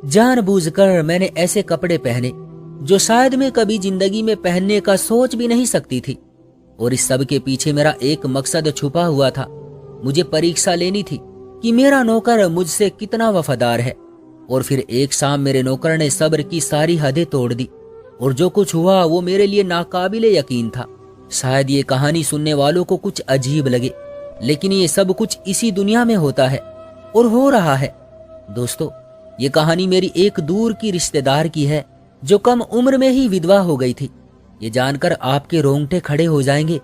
जानबूझकर मैंने ऐसे कपड़े पहने जो शायद मैं कभी जिंदगी में पहनने का सोच भी नहीं सकती थी। और इस सब के पीछे मेरा एक मकसद छुपा हुआ था। मुझे परीक्षा लेनी थी कि मेरा नौकर मुझसे कितना वफादार है। और फिर एक शाम मेरे नौकर ने सब्र की सारी हदें तोड़ दी और जो कुछ हुआ वो मेरे लिए नाकाबिले यकीन था। शायद ये कहानी सुनने वालों को कुछ अजीब लगे, लेकिन ये सब कुछ इसी दुनिया में होता है और हो रहा है। दोस्तों, ये कहानी मेरी एक दूर की रिश्तेदार की है जो कम उम्र में ही विधवा हो गई थी। ये जानकर आपके रोंगटे खड़े हो जाएंगे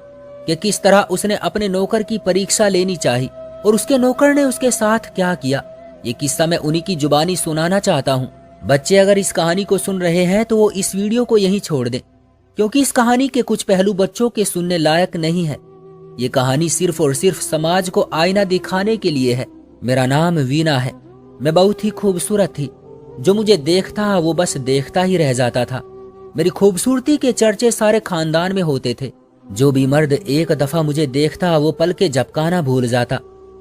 कि किस तरह उसने अपने नौकर की परीक्षा लेनी चाहिए और उसके नौकर ने उसके साथ क्या किया। ये किस्सा मैं उन्हीं की जुबानी सुनाना चाहता हूँ। बच्चे अगर इस कहानी को सुन रहे हैं तो वो इस वीडियो को यहीं छोड़ दें, क्योंकि इस कहानी के कुछ पहलू बच्चों के सुनने लायक नहीं है। ये कहानी सिर्फ और सिर्फ समाज को आईना दिखाने के लिए है। मेरा नाम वीना है। मैं बहुत ही खूबसूरत थी। जो मुझे देखता वो बस देखता ही रह जाता था। मेरी खूबसूरती के चर्चे सारे खानदान में होते थे। जो भी मर्द एक दफा मुझे देखता वो पल के झपकाना भूल जाता।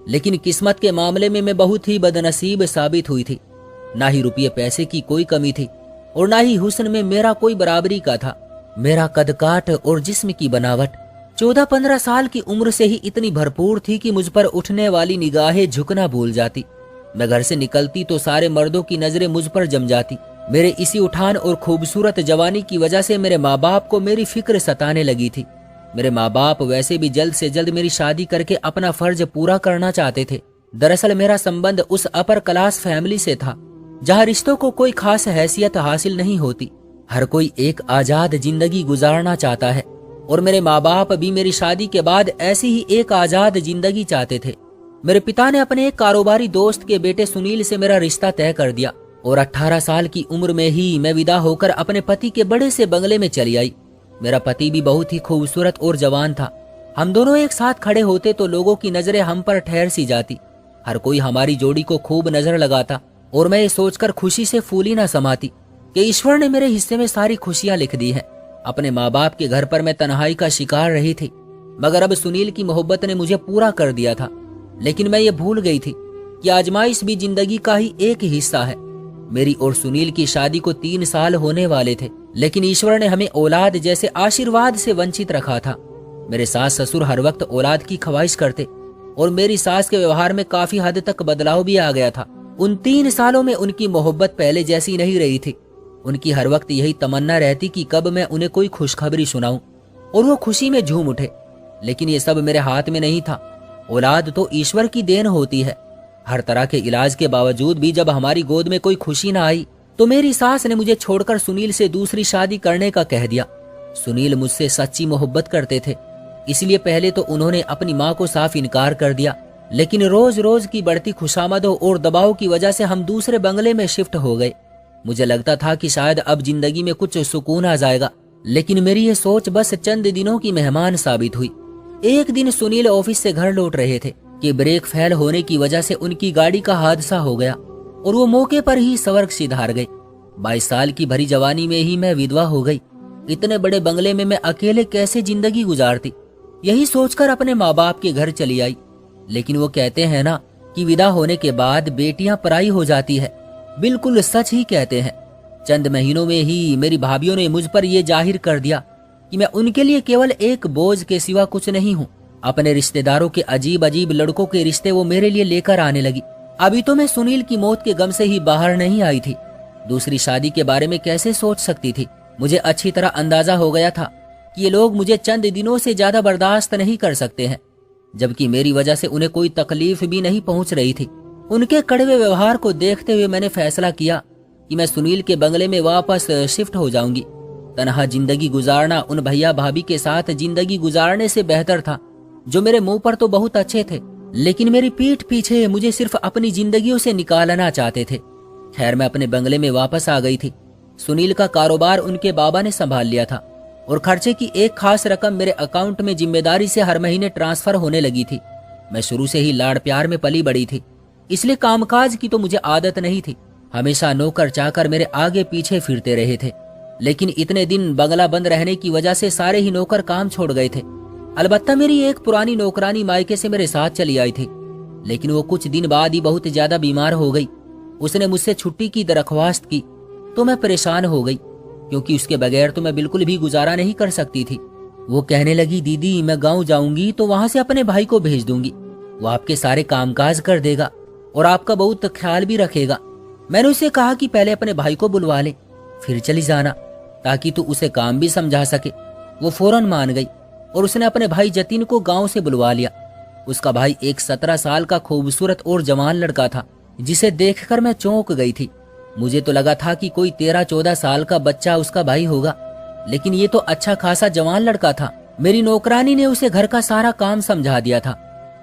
लेकिन किस्मत के मामले में मैं बहुत ही बदनसीब साबित हुई थी। ना ही रुपये पैसे की कोई कमी थी और ना ही हुस्न में मेरा कोई बराबरी का था। मेरा कद काट और जिस्म की बनावट 14-15 साल की उम्र से ही इतनी भरपूर थी कि मुझ पर उठने वाली निगाहें झुकना भूल जाती। मैं घर से निकलती तो सारे मर्दों की नजरें मुझ पर जम जाती। मेरे इसी उठान और खूबसूरत जवानी की वजह से मेरे माँ बाप को मेरी फिक्र सताने लगी थी। मेरे माँ बाप वैसे भी जल्द से जल्द मेरी शादी करके अपना फर्ज पूरा करना चाहते थे। दरअसल मेरा संबंध उस अपर क्लास फैमिली से था जहाँ रिश्तों को कोई खास हैसियत हासिल नहीं होती। हर कोई एक आजाद जिंदगी गुजारना चाहता है और मेरे माँ बाप भी मेरी शादी के बाद ऐसी ही एक आजाद जिंदगी चाहते थे। मेरे पिता ने अपने एक कारोबारी दोस्त के बेटे सुनील से मेरा रिश्ता तय कर दिया और 18 साल की उम्र में ही मैं विदा होकर अपने पति के बड़े से बंगले में चली आई। मेरा पति भी बहुत ही खूबसूरत और जवान था। हम दोनों एक साथ खड़े होते तो लोगों की नजरें हम पर ठहर सी जाती। हर कोई हमारी जोड़ी को खूब नजर लगाता और मैं ये सोचकर खुशी से फूली ना समाती कि ईश्वर ने मेरे हिस्से में सारी खुशियां लिख दी हैं। अपने माँ बाप के घर पर मैं तन्हाई का शिकार रही थी, मगर अब सुनील की मोहब्बत ने मुझे पूरा कर दिया था। लेकिन मैं ये भूल गई थी कि आजमाइश भी जिंदगी का ही एक हिस्सा है। मेरी और सुनील की शादी को 3 साल होने वाले थे, लेकिन ईश्वर ने हमें औलाद जैसे आशीर्वाद से वंचित रखा था। मेरे सास ससुर हर वक्त औलाद की ख्वाहिश करते और मेरी सास के व्यवहार में काफी हद तक बदलाव भी आ गया था। उन 3 सालों में उनकी मोहब्बत पहले जैसी नहीं रही थी। उनकी हर वक्त यही तमन्ना रहती कि कब मैं उन्हें कोई खुशखबरी सुनाऊं और वो खुशी में झूम उठे। लेकिन ये सब मेरे हाथ में नहीं था। औलाद तो ईश्वर की देन होती है। हर तरह के इलाज के बावजूद भी जब हमारी गोद में कोई खुशी ना आई तो मेरी सास ने मुझे छोड़कर सुनील से दूसरी शादी करने का कह दिया। सुनील मुझसे सच्ची मोहब्बत करते थे, इसलिए पहले तो उन्होंने अपनी माँ को साफ इनकार कर दिया। लेकिन रोज रोज की बढ़ती खुशामदों और दबाव की वजह से हम दूसरे बंगले में शिफ्ट हो गए। मुझे लगता था कि शायद अब जिंदगी में कुछ सुकून आ जाएगा, लेकिन मेरी ये सोच बस चंद दिनों की मेहमान साबित हुई। एक दिन सुनील ऑफिस से घर लौट रहे थे कि ब्रेक फेल होने की वजह से उनकी गाड़ी का हादसा हो गया और वो मौके पर ही स्वर्ग सिधार गए। 22 साल की भरी जवानी में ही मैं विधवा हो गई। इतने बड़े बंगले में मैं अकेले कैसे जिंदगी गुजारती, यही सोचकर अपने माँ बाप के घर चली आई। लेकिन वो कहते हैं ना कि विदा होने के बाद बेटियां पराई हो जाती है। बिल्कुल सच ही कहते हैं। चंद महीनों में ही मेरी भाभीियों ने मुझ पर यह जाहिर कर दिया कि मैं उनके लिए केवल एक बोझ के सिवा कुछ नहीं हूँ। अपने रिश्तेदारों के अजीब अजीब लड़कों के रिश्ते वो मेरे लिए लेकर आने लगी। अभी तो मैं सुनील की मौत के गम से ही बाहर नहीं आई थी। दूसरी शादी के बारे में कैसे सोच सकती थी। मुझे अच्छी तरह अंदाजा हो गया था कि ये लोग मुझे चंद दिनों से ज्यादा बर्दाश्त नहीं कर सकते हैं, जबकि मेरी वजह से उन्हें कोई तकलीफ भी नहीं पहुंच रही थी। उनके कड़वे व्यवहार को देखते हुए मैंने फैसला किया कि मैं सुनील के बंगले में वापस शिफ्ट हो जाऊंगी। तनहा जिंदगी गुजारना उन भैया भाभी के साथ जिंदगी गुजारने से बेहतर था, जो मेरे मुंह पर तो बहुत अच्छे थे, लेकिन मेरी पीठ पीछे मुझे सिर्फ अपनी जिंदगियों से निकालना चाहते थे। खैर, मैं अपने बंगले में वापस आ गई थी। सुनील का कारोबार उनके बाबा ने संभाल लिया था और खर्चे की एक खास रकम मेरे अकाउंट में जिम्मेदारी से हर महीने ट्रांसफर होने लगी थी। मैं शुरू से ही लाड़ प्यार में पली बड़ी थी, इसलिए कामकाज की तो मुझे आदत नहीं थी। हमेशा नौकर चाकर मेरे आगे पीछे फिरते रहे थे, लेकिन इतने दिन बंगला बंद रहने की वजह से सारे ही नौकर काम छोड़ गए थे। अलबत्ता मेरी एक पुरानी नौकरानी मायके से मेरे साथ चली आई थी, लेकिन वो कुछ दिन बाद ही बहुत ज्यादा बीमार हो गई उसने मुझसे छुट्टी की दरख्वास्त की तो मैं परेशान हो गई, क्योंकि उसके बगैर तो मैं बिल्कुल भी गुजारा नहीं कर सकती थी। वो कहने लगी, दीदी मैं गांव जाऊंगी तो वहां से अपने भाई को भेज दूंगी, वो आपके सारे कामकाज कर देगा और आपका बहुत ख्याल भी रखेगा। मैंने उसे कहा कि पहले अपने भाई को बुलवा ले, फिर चली जाना, ताकि तू उसे काम भी समझा सके। वो फौरन मान गई और उसने अपने भाई जतिन को गांव से बुलवा लिया। उसका भाई एक 17 साल का खूबसूरत और जवान लड़का था, जिसे देखकर मैं चौंक गई थी। मुझे तो लगा था कि कोई 13-14 साल का बच्चा उसका भाई होगा, लेकिन ये तो अच्छा खासा जवान लड़का था। मेरी नौकरानी ने उसे घर का सारा काम समझा दिया था।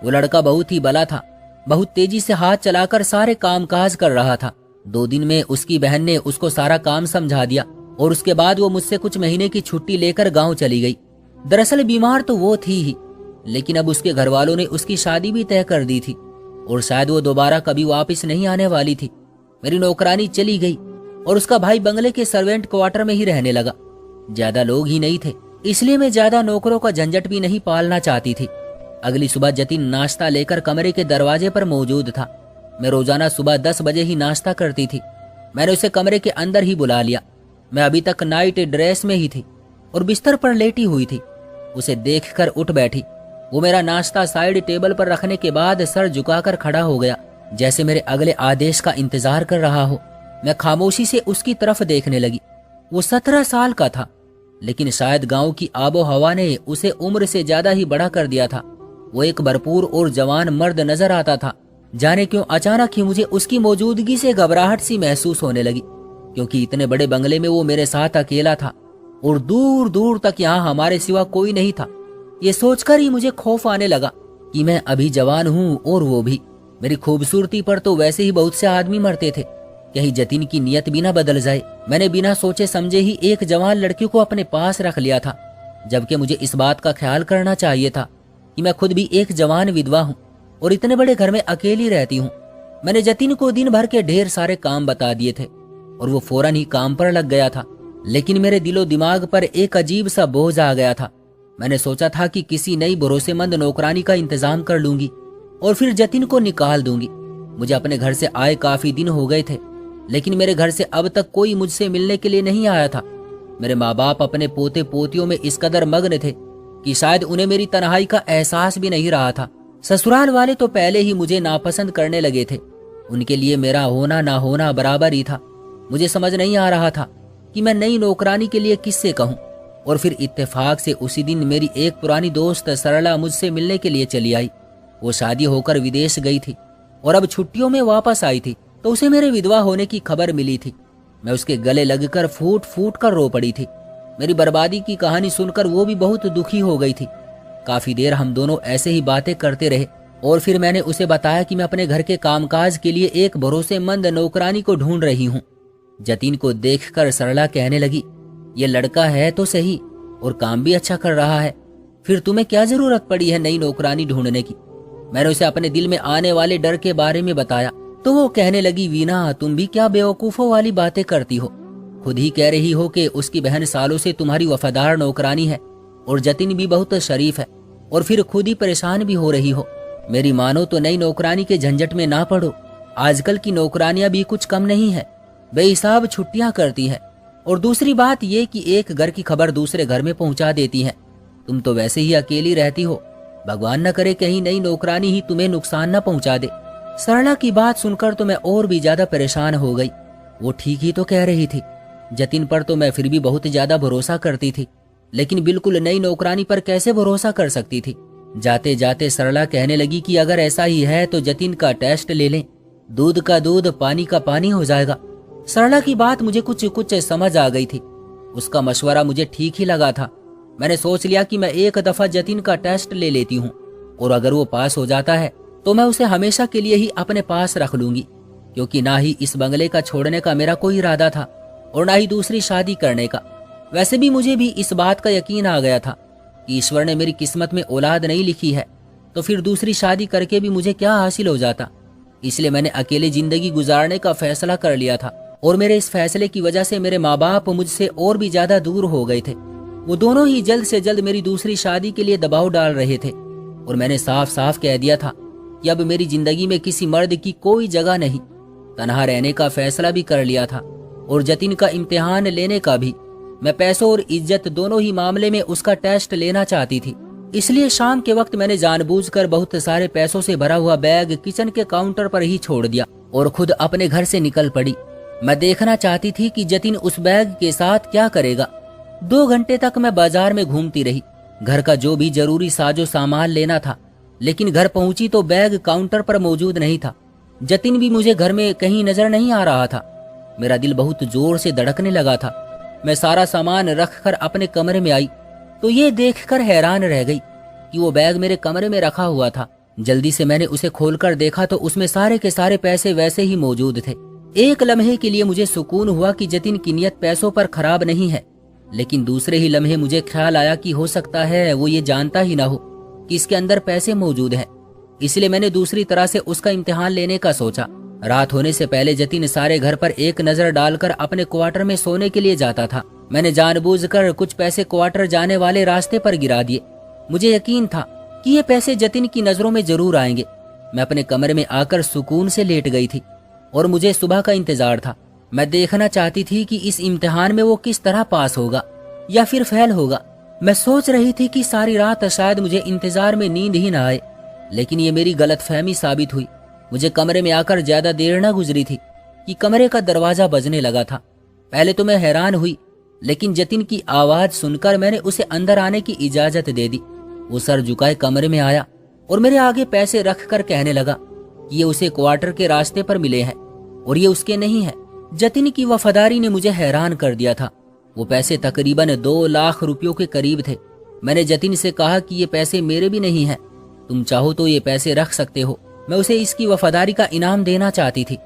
वो लड़का बहुत ही भला था, बहुत तेजी से हाथ चलाकर सारे कामकाज कर रहा था। 2 दिन में उसकी बहन ने उसको सारा काम समझा दिया और उसके बाद वो मुझसे कुछ महीने की छुट्टी लेकर गांव चली गई। दरअसल बीमार तो वो थी ही, लेकिन अब उसके घर वालों ने उसकी शादी भी तय कर दी थी और शायद वो दोबारा कभी वापस नहीं आने वाली थी। मेरी नौकरानी चली गई और उसका भाई बंगले के सर्वेंट क्वार्टर में ही रहने लगा। ज्यादा लोग ही नहीं थे, इसलिए मैं ज्यादा नौकरों का झंझट भी नहीं पालना चाहती थी। अगली सुबह जतिन नाश्ता लेकर कमरे के दरवाजे पर मौजूद था। मैं रोजाना सुबह 10 बजे ही नाश्ता करती थी। मैंने उसे कमरे के अंदर ही बुला लिया। मैं अभी तक नाइट ड्रेस में ही थी और बिस्तर पर लेटी हुई थी। उसे देखकर उठ बैठी। वो मेरा नाश्ता साइड टेबल पर रखने के बाद सर झुकाकर खड़ा हो गया, जैसे मेरे अगले आदेश का इंतजार कर रहा हो। मैं खामोशी से उसकी तरफ देखने लगी। वो 17 साल का था, लेकिन शायद गांव की आबो हवा ने उसे उम्र से ज्यादा ही बड़ा कर दिया था। वो एक भरपूर और जवान मर्द नजर आता था। जाने क्यों अचानक ही मुझे उसकी मौजूदगी से घबराहट सी महसूस होने लगी, क्योंकि इतने बड़े बंगले में वो मेरे साथ अकेला था और दूर दूर तक यहाँ हमारे सिवा कोई नहीं था। ये सोचकर ही मुझे खौफ आने लगा कि मैं अभी जवान हूँ और वो भी। मेरी खूबसूरती पर तो वैसे ही बहुत से आदमी मरते थे, कहीं जतिन की नियत भी ना बदल जाए। मैंने बिना सोचे समझे ही एक जवान लड़की को अपने पास रख लिया था, जबकि मुझे इस बात का ख्याल करना चाहिए था कि मैं खुद भी एक जवान विधवा हूँ और इतने बड़े घर में अकेली रहती हूँ। मैंने जतिन को दिन भर के ढेर सारे काम बता दिए थे और वो फौरन ही काम पर लग गया था, लेकिन मेरे दिलो दिमाग पर एक अजीब सा बोझ आ गया था। मैंने सोचा था कि किसी नई भरोसेमंद नौकरानी का इंतजाम कर लूंगी और फिर जतिन को निकाल दूंगी। मुझे अपने घर से आए काफी दिन हो गए थे, लेकिन मेरे घर से अब तक कोई मुझसे मिलने के लिए नहीं आया था। मेरे माँ बाप अपने पोते पोतियों में इस कदर मग्न थे कि शायद उन्हें मेरी तन्हाई का एहसास भी नहीं रहा था। ससुराल वाले तो पहले ही मुझे नापसंद करने लगे थे। उनके लिए मेरा होना ना होना बराबर ही था। मुझे समझ नहीं आ रहा था कि मैं नई नौकरानी के लिए किससे कहूँ। और फिर इत्तेफाक से उसी दिन मेरी एक पुरानी दोस्त सरला मुझसे मिलने के लिए चली आई। वो शादी होकर विदेश गई थी और अब छुट्टियों में वापस आई थी, तो उसे मेरे विधवा होने की खबर मिली थी। मैं उसके गले लगकर फूट फूट कर रो पड़ी थी। मेरी बर्बादी की कहानी सुनकर वो भी बहुत दुखी हो गई थी। काफी देर हम दोनों ऐसे ही बातें करते रहे और फिर मैंने उसे बताया कि मैं अपने घर के कामकाज के लिए एक भरोसेमंद नौकरानी को ढूंढ रही हूँ। जतिन को देखकर सरला कहने लगी, ये लड़का है तो सही और काम भी अच्छा कर रहा है, फिर तुम्हें क्या जरूरत पड़ी है नई नौकरानी ढूंढने की। मैंने उसे अपने दिल में आने वाले डर के बारे में बताया तो वो कहने लगी, वीना तुम भी क्या बेवकूफों वाली बातें करती हो। खुद ही कह रही हो कि उसकी बहन सालों से तुम्हारी वफादार नौकरानी है और जतिन भी बहुत शरीफ है, और फिर खुद ही परेशान भी हो रही हो। मेरी मानो तो नई नौकरानी के झंझट में ना पड़ो। आजकल की नौकरानियां भी कुछ कम नहीं है, बेहिसाब छुट्टियां करती है और दूसरी बात ये कि एक घर की खबर दूसरे घर में पहुंचा देती है। तुम तो वैसे ही अकेली रहती हो, भगवान न करे कहीं नई नौकरानी ही तुम्हें नुकसान न पहुंचा दे। सरला की बात सुनकर तो मैं और भी ज्यादा परेशान हो गई। वो ठीक ही तो कह रही थी। जतिन पर तो मैं फिर भी बहुत ज्यादा भरोसा करती थी, लेकिन बिल्कुल नई नौकरानी पर कैसे भरोसा कर सकती थी। जाते जाते सरला कहने लगी कि अगर ऐसा ही है तो जतिन का टेस्ट ले लें, दूध का दूध पानी का पानी हो जाएगा। सरला की बात मुझे कुछ कुछ समझ आ गई थी। उसका मशवरा मुझे ठीक ही लगा था। मैंने सोच लिया कि मैं एक दफा जतिन का टेस्ट ले लेती हूँ और अगर वो पास हो जाता है तो मैं उसे हमेशा के लिए ही अपने पास रख लूंगी, क्योंकि ना ही इस बंगले का छोड़ने का मेरा कोई इरादा था और ना ही दूसरी शादी करने का। वैसे भी मुझे भी इस बात का यकीन आ गया था कि ईश्वर ने मेरी किस्मत में औलाद नहीं लिखी है, तो फिर दूसरी शादी करके भी मुझे क्या हासिल हो जाता। इसलिए मैंने अकेले जिंदगी गुजारने का फैसला कर लिया था और मेरे इस फैसले की वजह से मेरे माँ बाप मुझसे और भी ज्यादा दूर हो गए थे। वो दोनों ही जल्द से जल्द मेरी दूसरी शादी के लिए दबाव डाल रहे थे और मैंने साफ साफ कह दिया था कि अब मेरी जिंदगी में किसी मर्द की कोई जगह नहीं। तन्हा रहने का फैसला भी कर लिया था और जतिन का इम्तिहान लेने का भी। मैं पैसों और इज्जत दोनों ही मामले में उसका टेस्ट लेना चाहती थी। इसलिए शाम के वक्त मैंने जानबूझकर बहुत सारे पैसों से भरा हुआ बैग किचन के काउंटर पर ही छोड़ दिया और खुद अपने घर से निकल पड़ी। मैं देखना चाहती थी कि जतिन उस बैग के साथ क्या करेगा। 2 घंटे तक मैं बाजार में घूमती रही, घर का जो भी जरूरी साजो सामान लेना था, लेकिन घर पहुंची तो बैग काउंटर पर मौजूद नहीं था। जतिन भी मुझे घर में कहीं नजर नहीं आ रहा था। मेरा दिल बहुत जोर से धड़कने लगा था। मैं सारा सामान रखकर अपने कमरे में आई तो ये देखकर हैरान रह गई कि वो बैग मेरे कमरे में रखा हुआ था। जल्दी से मैंने उसे खोलकर देखा तो उसमें सारे के सारे पैसे वैसे ही मौजूद थे। एक लम्हे के लिए मुझे सुकून हुआ कि जतिन की नियत पैसों पर खराब नहीं है, लेकिन दूसरे ही लम्हे मुझे ख्याल आया कि हो सकता है वो ये जानता ही ना हो कि इसके अंदर पैसे मौजूद हैं। इसलिए मैंने दूसरी तरह से उसका इम्तिहान लेने का सोचा। रात होने से पहले जतिन सारे घर पर एक नजर डालकर अपने क्वार्टर में सोने के लिए जाता था। मैंने जानबूझकर कुछ पैसे क्वार्टर जाने वाले रास्ते पर गिरा दिए। मुझे यकीन था कि ये पैसे जतिन की नजरों में जरूर आएंगे। मैं अपने कमरे में आकर सुकून से लेट गई थी और मुझे सुबह का इंतजार था। मैं देखना चाहती थी कि इस इम्तिहान में वो किस तरह पास होगा या फिर फेल होगा। मैं सोच रही थी कि सारी रात शायद मुझे इंतजार में नींद ही ना आए, लेकिन ये मेरी गलतफहमी साबित हुई। मुझे कमरे में आकर ज्यादा देर न गुजरी थी कि कमरे का दरवाजा बजने लगा था। पहले तो मैं हैरान हुई, लेकिन जतिन की आवाज सुनकर मैंने उसे अंदर आने की इजाजत दे दी। वो सर झुकाए कमरे में आया और मेरे आगे पैसे रखकर कहने लगा कि ये उसे क्वार्टर के रास्ते पर मिले हैं और ये उसके नहीं है। जतिन की वफादारी ने मुझे हैरान कर दिया था। वो पैसे तकरीबन 2 लाख रुपयों के करीब थे। मैंने जतिन से कहा कि ये पैसे मेरे भी नहीं हैं, तुम चाहो तो ये पैसे रख सकते हो। मैं उसे इसकी वफादारी का इनाम देना चाहती थी।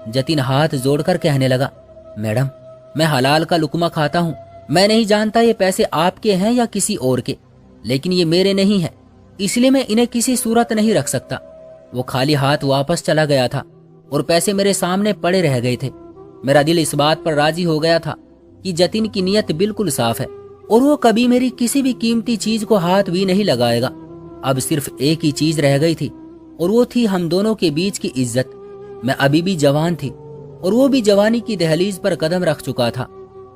जतिन हाथ जोड़कर कहने लगा, मैडम, मैं हलाल का लुकमा खाता हूँ। मैं नहीं जानता ये पैसे आपके हैं या किसी और के, लेकिन ये मेरे नहीं है, इसलिए मैं इन्हें किसी सूरत नहीं रख सकता। वो खाली हाथ वापस चला गया था और पैसे मेरे सामने पड़े रह गए थे। मेरा दिल इस बात पर राजी हो गया था कि जतिन की नीयत बिल्कुल साफ है और वो कभी मेरी किसी भी कीमती चीज को हाथ भी नहीं लगाएगा। अब सिर्फ एक ही चीज रह गई थी और वो थी हम दोनों के बीच की इज्जत। मैं अभी भी जवान थी और वो भी जवानी की दहलीज पर कदम रख चुका था।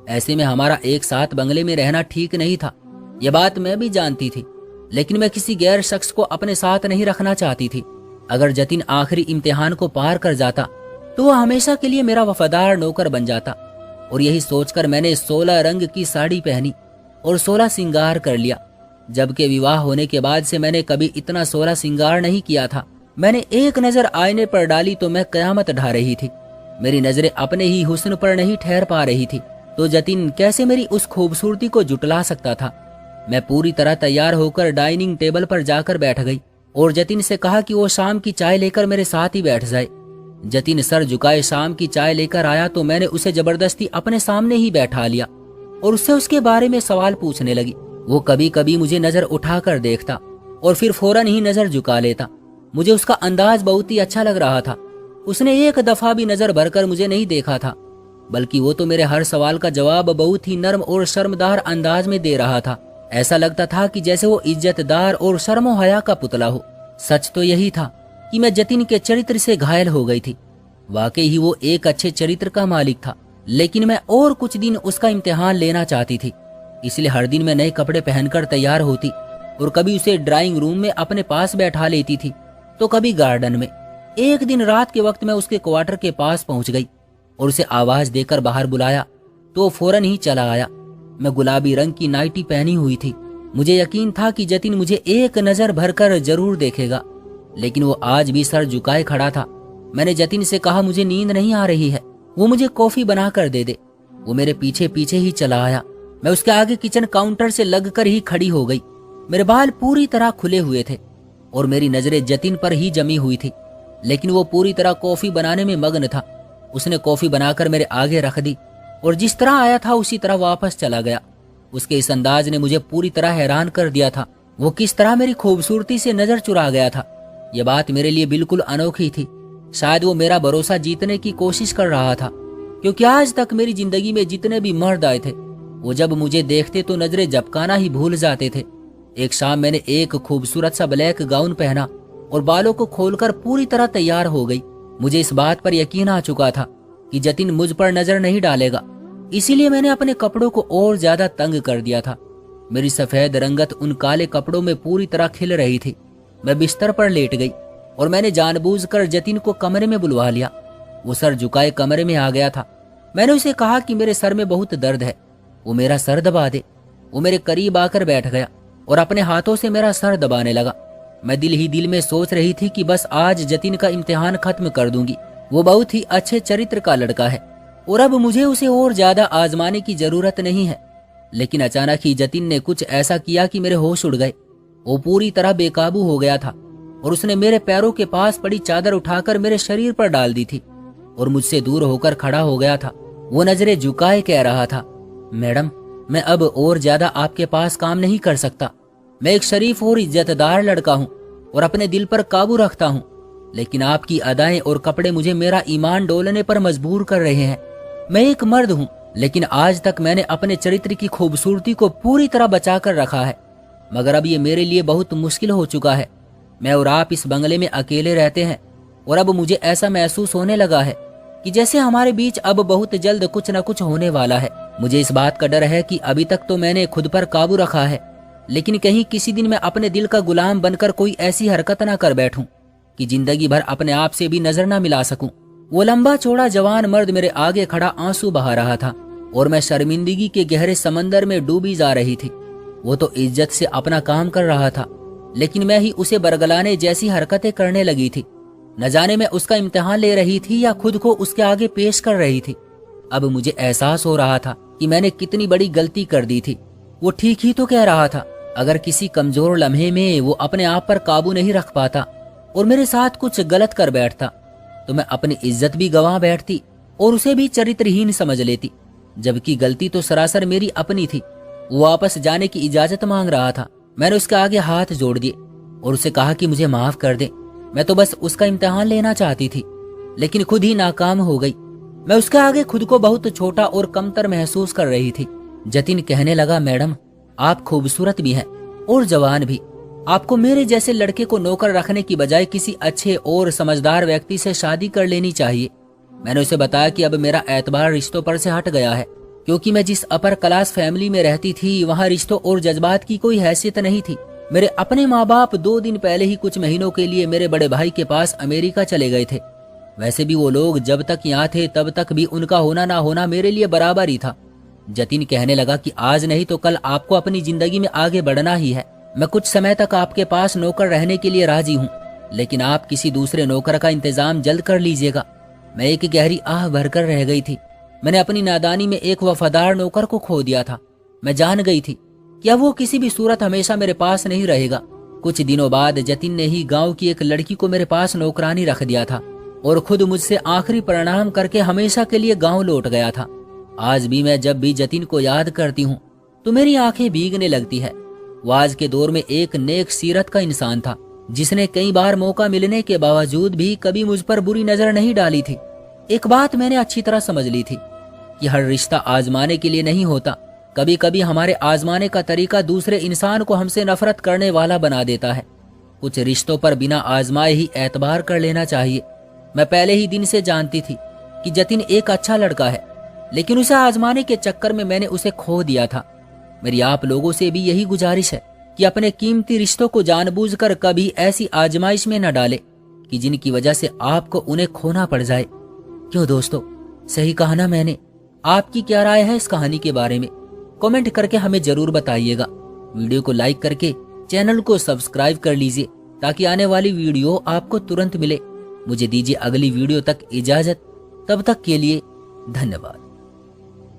ऐसे में हमारा एक साथ बंगले में रहना ठीक नहीं था। यह बात मैं भी जानती थी, लेकिन मैं किसी गैर शख्स को अपने साथ नहीं रखना चाहती थी। अगर जतिन आखिरी इम्तिहान को पार कर जाता तो वह हमेशा के लिए मेरा वफादार नौकर बन जाता। और यही सोचकर मैंने 16 रंग की साड़ी पहनी और 16 सिंगार कर लिया। जबकि विवाह होने के बाद से मैंने कभी इतना 16 सिंगार नहीं किया था। मैंने एक नजर आईने पर डाली तो मैं कयामत ढा रही थी। मेरी नजरें अपने ही हुस्न पर नहीं ठहर पा रही थी, तो जतिन कैसे मेरी उस खूबसूरती को जुटला सकता था। मैं पूरी तरह तैयार होकर डाइनिंग टेबल पर जाकर बैठ गई और जतिन से कहा कि वो शाम की चाय लेकर मेरे साथ ही बैठ जाए। जतिन सर झुकाए शाम की चाय लेकर आया तो मैंने उसे जबरदस्ती अपने सामने ही बैठा लिया और उससे उसके बारे में सवाल पूछने लगी। वो कभी कभी मुझे नजर उठाकर देखता और फिर फौरन ही नजर झुका लेता। मुझे उसका अंदाज बहुत ही अच्छा लग रहा था। उसने एक दफा भी नजर भरकर मुझे नहीं देखा था, बल्कि वो तो मेरे हर सवाल का जवाब बहुत ही नर्म और शर्मदार अंदाज में दे रहा था। ऐसा लगता था कि जैसे वो इज्जतदार और शर्मो हया का पुतला हो। सच तो यही था कि मैं जतिन के चरित्र से घायल हो गई थी। वाकई ही वो एक अच्छे चरित्र का मालिक था, लेकिन मैं और कुछ दिन उसका इम्तिहान लेना चाहती थी। इसलिए हर दिन मैं नए कपड़े पहनकर तैयार होती और कभी उसे ड्राइंग रूम में अपने पास बैठा लेती थी तो कभी गार्डन में। एक दिन रात के वक्त मैं उसके क्वार्टर के पास पहुंच गई और उसे आवाज देकर बाहर बुलाया तो वो फौरन ही चला आया। मैं गुलाबी रंग की नाइटी पहनी हुई थी। मुझे यकीन था कि जतिन मुझे एक नजर भरकर जरूर देखेगा, लेकिन वो आज भी सर झुकाए खड़ा था। मैंने जतिन से कहा, मुझे नींद नहीं आ रही है, वो मुझे कॉफी बना कर दे दे। वो मेरे पीछे पीछे ही चला आया। मैं उसके आगे किचन काउंटर से लगकर ही खड़ी हो गई। मेरे बाल पूरी तरह खुले हुए थे और मेरी नजरें जतिन पर ही जमी हुई थी, लेकिन वो पूरी तरह कॉफी बनाने में मग्न था। उसने कॉफी बनाकर मेरे आगे रख दी और जिस तरह आया था उसी तरह वापस चला गया। उसके इस अंदाज ने मुझे पूरी तरह हैरान कर दिया था। वो किस तरह मेरी खूबसूरती से नजर चुरा गया था, यह बात मेरे लिए बिल्कुल अनोखी थी। शायद वो मेरा भरोसा जीतने की कोशिश कर रहा था, क्योंकि आज तक मेरी जिंदगी में जितने भी मर्द आए थे वो जब मुझे देखते तो नजरें झपकाना ही भूल जाते थे। एक शाम मैंने एक खूबसूरत सा ब्लैक गाउन पहना और बालों को खोलकर पूरी तरह तैयार हो गई। मुझे इस बात पर यकीन आ चुका था कि जतिन मुझ पर नजर नहीं डालेगा, इसीलिए मैंने अपने कपड़ों को और ज्यादा तंग कर दिया था। मेरी सफेद रंगत उन काले कपड़ों में पूरी तरह खिल रही थी। मैं बिस्तर पर लेट गई और मैंने जानबूझकर जतिन को कमरे में बुलवा लिया। वो सर झुकाए कमरे में आ गया था। मैंने उसे कहा कि मेरे सर में बहुत दर्द है, वो मेरा सर दबा दे। वो मेरे करीब आकर बैठ गया और अपने हाथों से मेरा सर दबाने लगा। मैं दिल ही दिल में सोच रही थी कि बस आज जतिन का इम्तिहान खत्म कर दूंगी। वो बहुत ही अच्छे चरित्र का लड़का है और अब मुझे उसे और ज्यादा आजमाने की जरूरत नहीं है। लेकिन अचानक ही जतिन ने कुछ ऐसा किया कि मेरे होश उड़ गए। वो पूरी तरह बेकाबू हो गया था और उसने मेरे पैरों के पास पड़ी चादर उठाकर मेरे शरीर पर डाल दी थी और मुझसे दूर होकर खड़ा हो गया था। वो नजरें झुकाए कह रहा था, मैडम, मैं अब और ज्यादा आपके पास काम नहीं कर सकता। मैं एक शरीफ और इज्जतदार लड़का हूँ और अपने दिल पर काबू रखता हूँ, लेकिन आपकी अदाएं और कपड़े मुझे मेरा ईमान डोलने पर मजबूर कर रहे हैं। मैं एक मर्द हूँ, लेकिन आज तक मैंने अपने चरित्र की खूबसूरती को पूरी तरह बचा कर रखा है, मगर अब ये मेरे लिए बहुत मुश्किल हो चुका है। मैं और आप इस बंगले में अकेले रहते हैं और अब मुझे ऐसा महसूस होने लगा है कि जैसे हमारे बीच अब बहुत जल्द कुछ न कुछ होने वाला है। मुझे इस बात का डर है कि अभी तक तो मैंने खुद पर काबू रखा है, लेकिन कहीं किसी दिन मैं अपने दिल का गुलाम बनकर कोई ऐसी हरकत ना कर बैठूं कि जिंदगी भर अपने आप से भी नजर ना मिला सकूं। वो लंबा चौड़ा जवान मर्द मेरे आगे खड़ा आंसू बहा रहा था और मैं शर्मिंदगी के गहरे समंदर में डूबी जा रही थी। वो तो इज्जत से अपना काम कर रहा था, लेकिन मैं ही उसे बरगलाने जैसी हरकतें करने लगी थी। न जाने मैं उसका इम्तिहान ले रही थी या खुद को उसके आगे पेश कर रही थी। अब मुझे एहसास हो रहा था कि मैंने कितनी बड़ी गलती कर दी थी। वो ठीक ही तो कह रहा था, अगर किसी कमजोर लम्हे में वो अपने आप पर काबू नहीं रख पाता और मेरे साथ कुछ गलत कर बैठता तो मैं अपनी इज्जत भी गंवा बैठती और उसे भी चरित्रहीन समझ लेती, जबकि गलती तो सरासर मेरी अपनी थी। वो वापस जाने की इजाजत मांग रहा था। मैंने उसके आगे हाथ जोड़ दिए और उसे कहा कि मुझे माफ कर दे। मैं तो बस उसका इम्तिहान लेना चाहती थी, लेकिन खुद ही नाकाम हो गई। मैं उसके आगे खुद को बहुत छोटा और कमतर महसूस कर रही थी। जतिन कहने लगा, मैडम, आप खूबसूरत भी हैं और जवान भी। आपको मेरे जैसे लड़के को नौकर रखने की बजाय किसी अच्छे और समझदार व्यक्ति से शादी कर लेनी चाहिए। मैंने उसे बताया कि अब मेरा एतबार रिश्तों पर से हट गया है, क्योंकि मैं जिस अपर क्लास फैमिली में रहती थी वहाँ रिश्तों और जज्बात की कोई हैसियत नहीं थी। मेरे अपने माँ बाप 2 दिन पहले ही कुछ महीनों के लिए मेरे बड़े भाई के पास अमेरिका चले गए थे। वैसे भी वो लोग जब तक यहाँ थे तब तक भी उनका होना ना होना मेरे लिए बराबर ही था। जतिन कहने लगा कि आज नहीं तो कल आपको अपनी जिंदगी में आगे बढ़ना ही है। मैं कुछ समय तक आपके पास नौकर रहने के लिए राजी हूँ, लेकिन आप किसी दूसरे नौकर का इंतजाम जल्द कर लीजिएगा। मैं एक गहरी आह भरकर रह गई थी। मैंने अपनी नादानी में एक वफादार नौकर को खो दिया था। मैं जान गई थी कि अब वो किसी भी सूरत हमेशा मेरे पास नहीं रहेगा। कुछ दिनों बाद जतिन ने ही गांव की एक लड़की को मेरे पास नौकरानी रख दिया था और खुद मुझसे आखिरी प्रणाम करके हमेशा के लिए गांव लौट गया था। आज भी मैं जब भी जतिन को याद करती हूँ तो मेरी आंखें भीगने लगती है। वो आज के दौर में एक नेक सीरत का इंसान था, जिसने कई बार मौका मिलने के बावजूद भी कभी मुझ पर बुरी नजर नहीं डाली थी। एक बात मैंने अच्छी तरह समझ ली थी कि हर रिश्ता आजमाने के लिए नहीं होता। कभी कभी हमारे आजमाने का तरीका दूसरे इंसान को हमसे नफरत करने वाला बना देता है। कुछ रिश्तों पर बिना आजमाए ही एतबार कर लेना चाहिए। मैं पहले ही दिन से जानती थी कि जतिन एक अच्छा लड़का है, लेकिन उसे आजमाने के चक्कर में मैंने उसे खो दिया था। मेरी आप लोगों से भी यही गुजारिश है कि अपने कीमती रिश्तों को जानबूझकर कभी ऐसी आजमाइश में न डाले कि जिनकी वजह से आपको उन्हें खोना पड़ जाए। क्यों दोस्तों, सही कहा ना मैंने? आपकी क्या राय है इस कहानी के बारे में? कमेंट करके हमें जरूर बताइएगा। वीडियो को लाइक करके चैनल को सब्सक्राइब कर लीजिए ताकि आने वाली वीडियो आपको तुरंत मिले। मुझे दीजिए अगली वीडियो तक इजाजत। तब तक के लिए धन्यवाद।